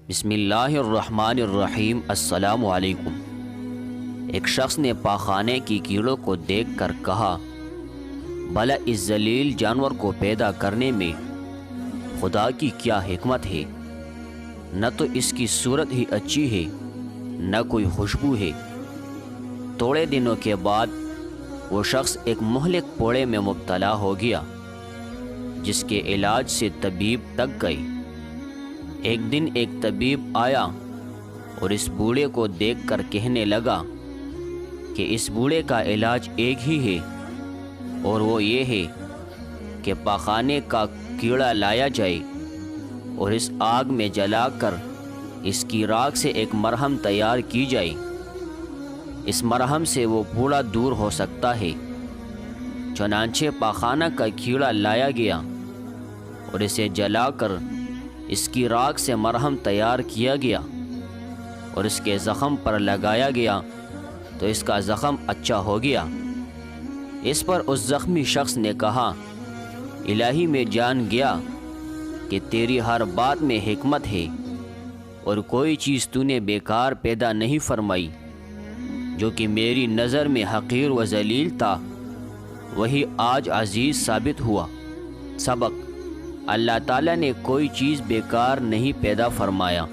بسم اللہ الرحمن الرحیم۔ السلام علیکم۔ ایک شخص نے پاخانے کی کیڑوں کو دیکھ کر کہا، بھلا اس ذلیل جانور کو پیدا کرنے میں خدا کی کیا حکمت ہے؟ نہ تو اس کی صورت ہی اچھی ہے، نہ کوئی خوشبو ہے۔ تھوڑے دنوں کے بعد وہ شخص ایک مہلک پوڑے میں مبتلا ہو گیا، جس کے علاج سے طبیب تک گئی۔ ایک دن ایک طبیب آیا اور اس بوڑھے کو دیکھ کر کہنے لگا کہ اس بوڑھے کا علاج ایک ہی ہے، اور وہ یہ ہے کہ پاخانے کا کیڑا لایا جائے اور اس آگ میں جلا کر اس کی راکھ سے ایک مرہم تیار کی جائے۔ اس مرہم سے وہ بوڑھا دور ہو سکتا ہے۔ چنانچہ پاخانہ کا کیڑا لایا گیا اور اسے جلا کر اس کی راکھ سے مرہم تیار کیا گیا اور اس کے زخم پر لگایا گیا تو اس کا زخم اچھا ہو گیا۔ اس پر اس زخمی شخص نے کہا، الہی میں جان گیا کہ تیری ہر بات میں حکمت ہے اور کوئی چیز تو نے بیکار پیدا نہیں فرمائی۔ جو کہ میری نظر میں حقیر و ذلیل تھا، وہی آج عزیز ثابت ہوا۔ سبق: اللہ تعالیٰ نے کوئی چیز بیکار نہیں پیدا فرمایا۔